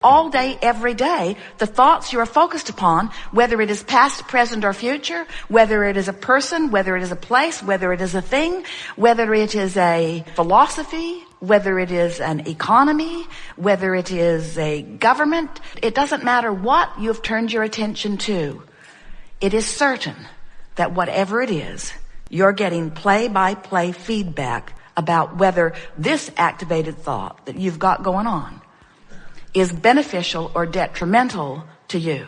All day, every day, the thoughts you are focused upon, whether it is past, present, or future, whether it is a person, whether it is a place, whether it is a thing, whether it is a philosophy, whether it is an economy, whether it is a government, it doesn't matter what you've turned your attention to. It is certain that whatever it is, you're getting play-by-play feedback about whether this activated thought that you've got going on is beneficial or detrimental to you.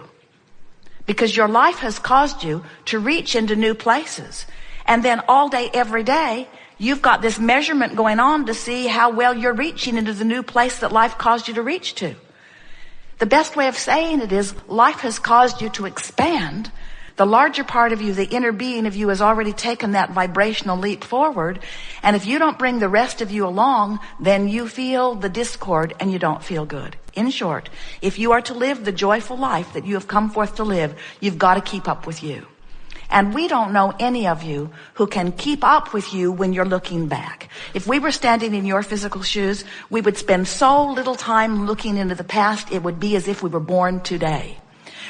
Because your life has caused you to reach into new places. And then all day, every day, you've got this measurement going on to see how well you're reaching into the new place that life caused you to reach to. The best way of saying it is life has caused you to expand. The larger part of you, the inner being of you, has already taken that vibrational leap forward. And if you don't bring the rest of you along, then you feel the discord and you don't feel good. In short, if you are to live the joyful life that you have come forth to live, you've got to keep up with you. And we don't know any of you who can keep up with you when you're looking back. If we were standing in your physical shoes, we would spend so little time looking into the past, it would be as if we were born today.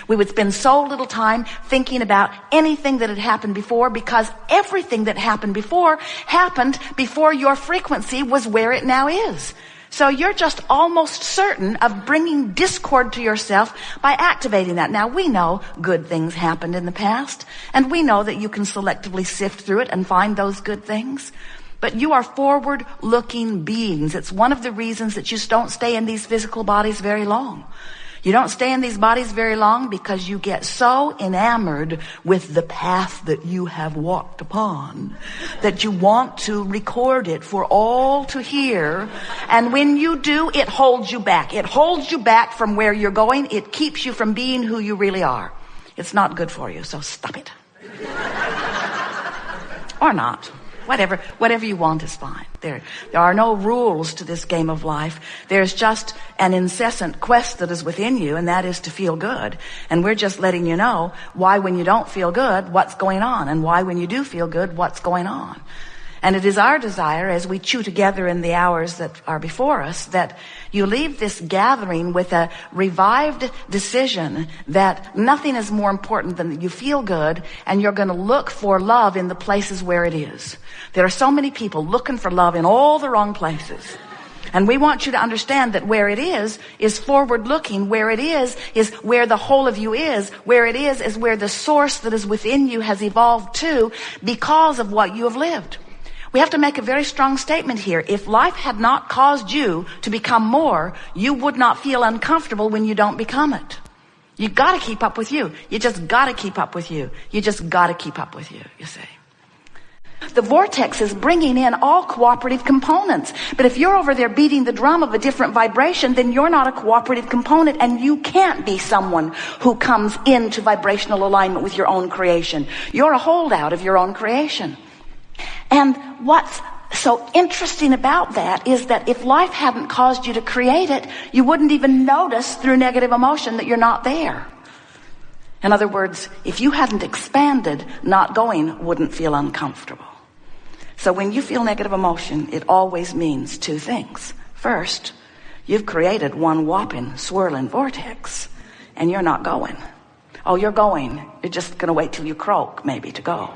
We would spend so little time thinking about anything that had happened before, because everything that happened before your frequency was where it now is. So you're just almost certain of bringing discord to yourself by activating that. Now, we know good things happened in the past, and we know that you can selectively sift through it and find those good things. But you are forward-looking beings. It's one of the reasons that you don't stay in these physical bodies very long. You don't stay in these bodies very long because you get so enamored with the path that you have walked upon that you want to record it for all to hear. And when you do, it holds you back. It holds you back from where you're going. It keeps you from being who you really are. It's not good for you, so stop it. Or not. Whatever you want is fine. There are no rules to this game of life. There's just an incessant quest that is within you, and that is to feel good. And we're just letting you know why when you don't feel good, what's going on, and why when you do feel good, what's going on. And it is our desire, as we chew together in the hours that are before us, that you leave this gathering with a revived decision that nothing is more important than that you feel good, and you're going to look for love in the places where it is. There are so many people looking for love in all the wrong places. And we want you to understand that where it is forward looking. Where it is where the whole of you is. Where it is where the source that is within you has evolved to because of what you have lived. We have to make a very strong statement here. If life had not caused you to become more, you would not feel uncomfortable when you don't become it. You got to keep up with you. You just got to keep up with you. You just got to keep up with you, you see. The vortex is bringing in all cooperative components. But if you're over there beating the drum of a different vibration, then you're not a cooperative component, and you can't be someone who comes into vibrational alignment with your own creation. You're a holdout of your own creation. And what's so interesting about that is that if life hadn't caused you to create it, you wouldn't even notice through negative emotion that you're not there. In other words, if you hadn't expanded, not going wouldn't feel uncomfortable. So when you feel negative emotion, it always means two things. First, you've created one whopping swirling vortex, and you're not going. Oh, you're going. You're just going to wait till you croak, maybe, to go.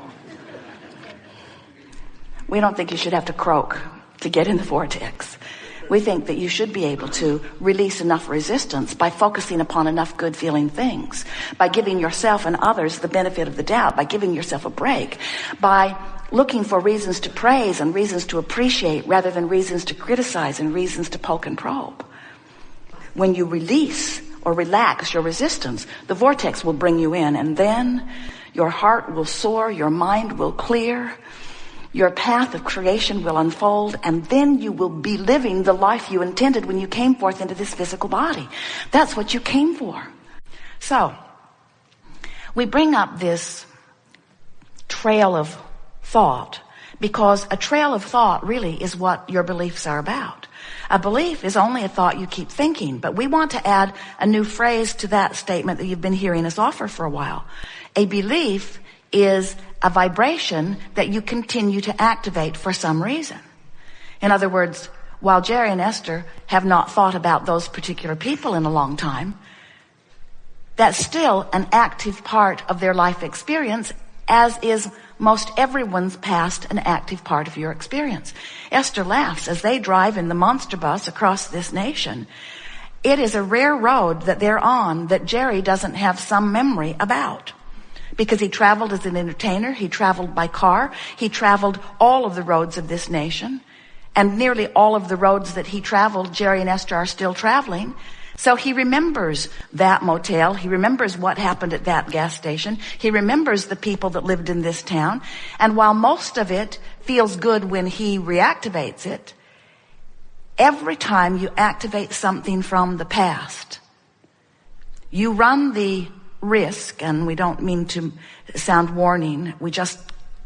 We don't think you should have to croak to get in the vortex. We think that you should be able to release enough resistance by focusing upon enough good feeling things, by giving yourself and others the benefit of the doubt, by giving yourself a break, by looking for reasons to praise and reasons to appreciate rather than reasons to criticize and reasons to poke and probe. When you release or relax your resistance, the vortex will bring you in, and then your heart will soar, your mind will clear, your path of creation will unfold, and then you will be living the life you intended when you came forth into this physical body. That's what you came for. So, we bring up this trail of thought because a trail of thought really is what your beliefs are about. A belief is only a thought you keep thinking, but we want to add a new phrase to that statement that you've been hearing us offer for a while. A belief is a vibration that you continue to activate for some reason. In other words, while Jerry and Esther have not thought about those particular people in a long time, that's still an active part of their life experience, as is most everyone's past an active part of your experience. Esther laughs as they drive in the monster bus across this nation. It is a rare road that they're on that Jerry doesn't have some memory about. Because he traveled as an entertainer, he traveled by car, he traveled all of the roads of this nation. And nearly all of the roads that he traveled, Jerry and Esther are still traveling. So he remembers that motel. He remembers what happened at that gas station. He remembers the people that lived in this town. And while most of it feels good when he reactivates it, every time you activate something from the past, you run the risk, and we don't mean to sound warning, we just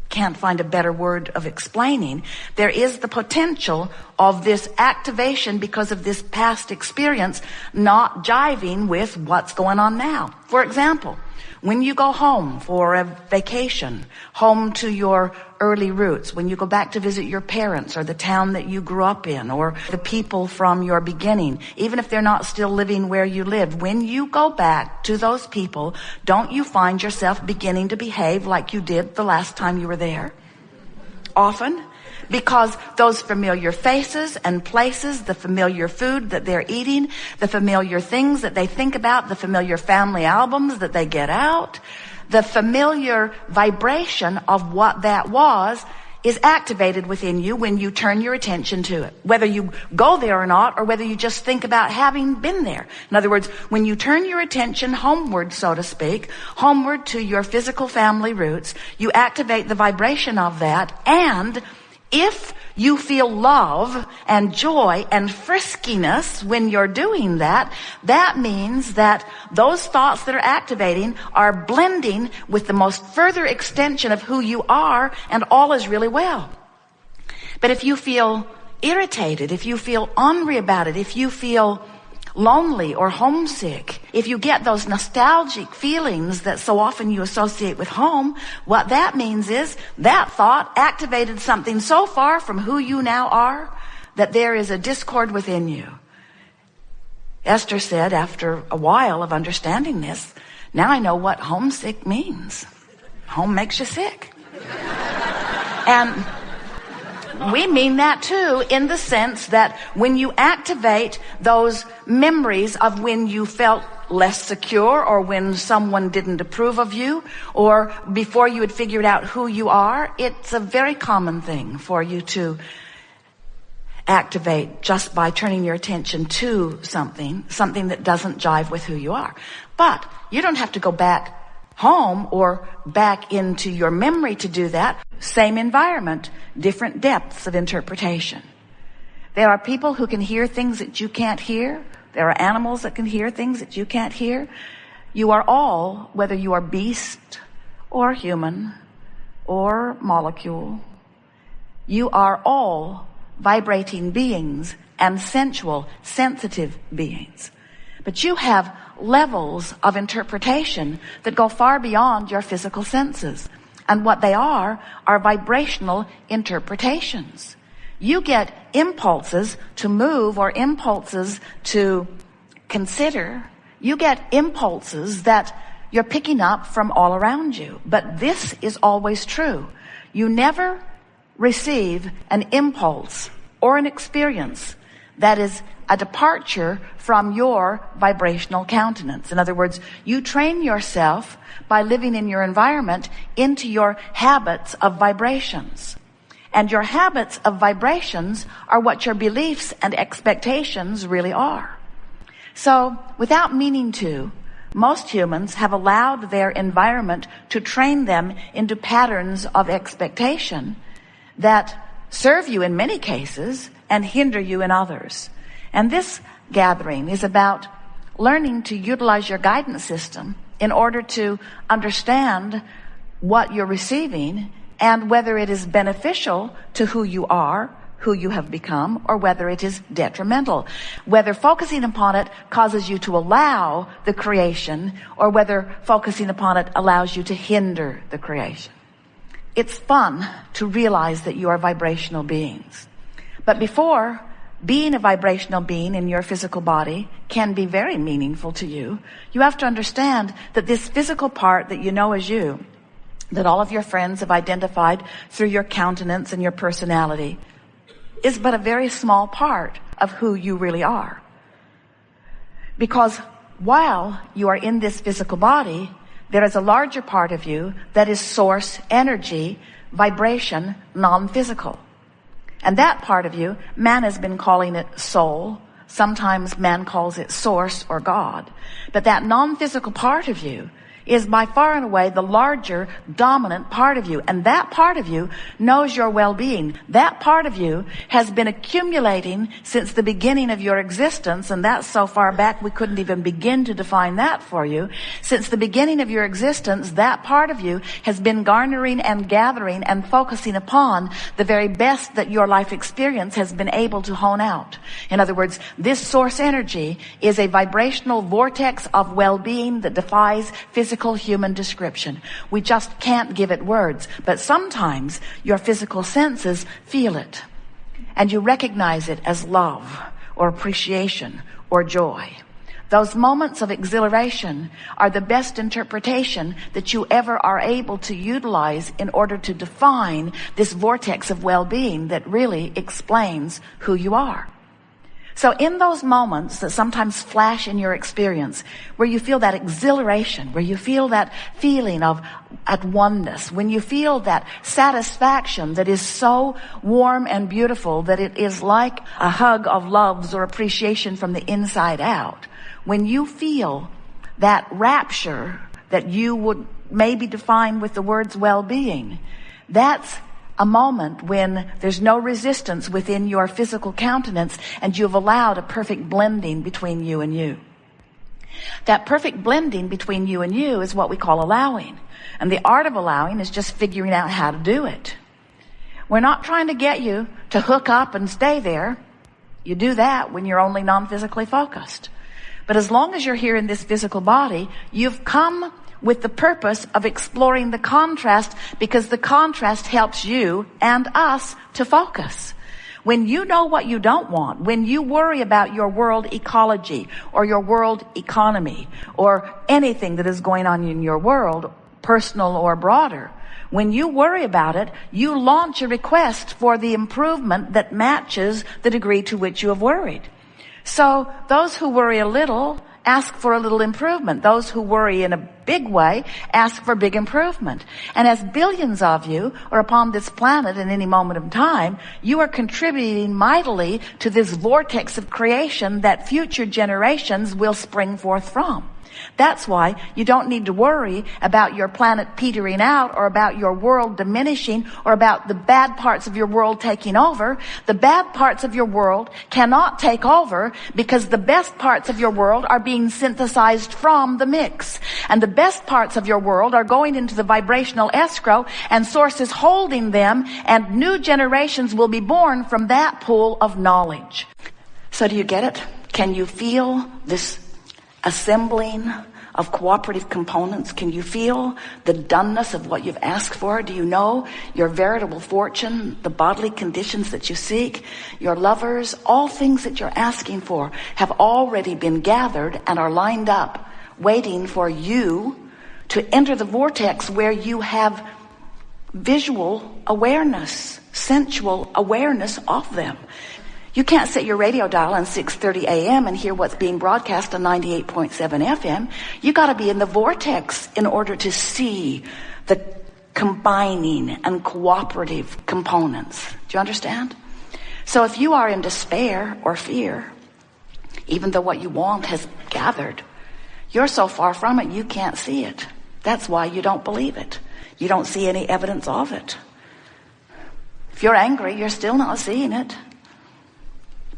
can't find a better word of explaining. There is the potential of this activation because of this past experience not jiving with what's going on now. For example, when you go home for a vacation, home to your early roots, when you go back to visit your parents or the town that you grew up in or the people from your beginning, even if they're not still living where you lived, when you go back to those people, don't you find yourself beginning to behave like you did the last time you were there? Often. Because those familiar faces and places, the familiar food that they're eating, the familiar things that they think about, the familiar family albums that they get out, the familiar vibration of what that was is activated within you when you turn your attention to it. Whether you go there or not, or whether you just think about having been there. In other words, when you turn your attention homeward, so to speak, homeward to your physical family roots, you activate the vibration of that, and if you feel love and joy and friskiness when you're doing that, that means that those thoughts that are activating are blending with the most further extension of who you are, and all is really well. But if you feel irritated, if you feel ornery about it, if you feel lonely or homesick, if you get those nostalgic feelings that so often you associate with home, what that means is that thought activated something so far from who you now are that there is a discord within you. Esther said, after a while of understanding this, now I know what homesick means. Home makes you sick. And we mean that too, in the sense that when you activate those memories of when you felt less secure, or when someone didn't approve of you, or before you had figured out who you are, it's a very common thing for you to activate just by turning your attention to something that doesn't jive with who you are. But you don't have to go back home or back into your memory to do that. Same environment, different depths of interpretation. There are people who can hear things that you can't hear. There are animals that can hear things that you can't hear. You are all, whether you are beast or human or molecule, you are all vibrating beings and sensual, sensitive beings. But you have levels of interpretation that go far beyond your physical senses. And what they are vibrational interpretations. You get impulses to move or impulses to consider. You get impulses that you're picking up from all around you. But this is always true. You never receive an impulse or an experience that is a departure from your vibrational countenance. In other words, you train yourself by living in your environment into your habits of vibrations. And your habits of vibrations are what your beliefs and expectations really are. So, without meaning to, most humans have allowed their environment to train them into patterns of expectation that serve you in many cases and hinder you in others. And this gathering is about learning to utilize your guidance system in order to understand what you're receiving and whether it is beneficial to who you are, who you have become, or whether it is detrimental. Whether focusing upon it causes you to allow the creation, or whether focusing upon it allows you to hinder the creation. It's fun to realize that you are vibrational beings. But before being a vibrational being in your physical body can be very meaningful to you. You have to understand that this physical part that you know as you, that all of your friends have identified through your countenance and your personality, is but a very small part of who you really are. Because while you are in this physical body, there is a larger part of you that is source energy, vibration, non-physical. And that part of you, man has been calling it soul. Sometimes man calls it source or God. But that non-physical part of you is by far and away the larger, dominant part of you. And that part of you knows your well-being. That part of you has been accumulating since the beginning of your existence, and that's so far back we couldn't even begin to define that for you. Since the beginning of your existence, that part of you has been garnering and gathering and focusing upon the very best that your life experience has been able to hone out. In other words, this source energy is a vibrational vortex of well-being that defies physical human description. We just can't give it words, but sometimes your physical senses feel it, and you recognize it as love or appreciation or joy. Those moments of exhilaration are the best interpretation that you ever are able to utilize in order to define this vortex of well-being that really explains who you are. So in those moments that sometimes flash in your experience, where you feel that exhilaration, where you feel that feeling of at oneness, when you feel that satisfaction that is so warm and beautiful that it is like a hug of loves or appreciation from the inside out, when you feel that rapture that you would maybe define with the words well-being, that's a moment when there's no resistance within your physical countenance and you've allowed a perfect blending between you and you. That perfect blending between you and you is what we call allowing. And the art of allowing is just figuring out how to do it. We're not trying to get you to hook up and stay there. You do that when you're only non-physically focused. But as long as you're here in this physical body, you've come with the purpose of exploring the contrast, because the contrast helps you and us to focus. When you know what you don't want, when you worry about your world ecology or your world economy or anything that is going on in your world, personal or broader, when you worry about it, you launch a request for the improvement that matches the degree to which you have worried. So those who worry a little ask for a little improvement. Those who worry in a big way ask for big improvement. And as billions of you are upon this planet in any moment of time, you are contributing mightily to this vortex of creation that future generations will spring forth from. That's why you don't need to worry about your planet petering out or about your world diminishing or about the bad parts of your world taking over. The bad parts of your world cannot take over because the best parts of your world are being synthesized from the mix. And the best parts of your world are going into the vibrational escrow, and Source is holding them, and new generations will be born from that pool of knowledge. So do you get it? Can you feel this assembling of cooperative components? Can you feel the doneness of what you've asked for? Do you know your veritable fortune, the bodily conditions that you seek, your lovers, all things that you're asking for have already been gathered and are lined up, waiting for you to enter the vortex where you have visual awareness, sensual awareness of them. You can't set your radio dial on 6:30 a.m. and hear what's being broadcast on 98.7 FM. You got to be in the vortex in order to see the combining and cooperative components. Do you understand? So if you are in despair or fear, even though what you want has gathered, you're so far from it you can't see it. That's why you don't believe it. You don't see any evidence of it. If you're angry, you're still not seeing it.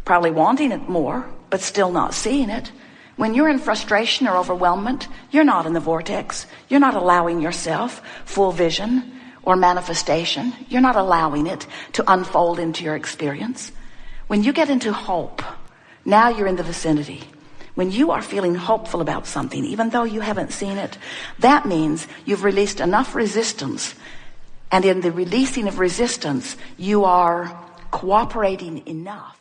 Probably wanting it more, but still not seeing it. When you're in frustration or overwhelmment, you're not in the vortex. You're not allowing yourself full vision or manifestation. You're not allowing it to unfold into your experience. When you get into hope, now you're in the vicinity. When you are feeling hopeful about something, even though you haven't seen it, that means you've released enough resistance. And in the releasing of resistance, you are cooperating enough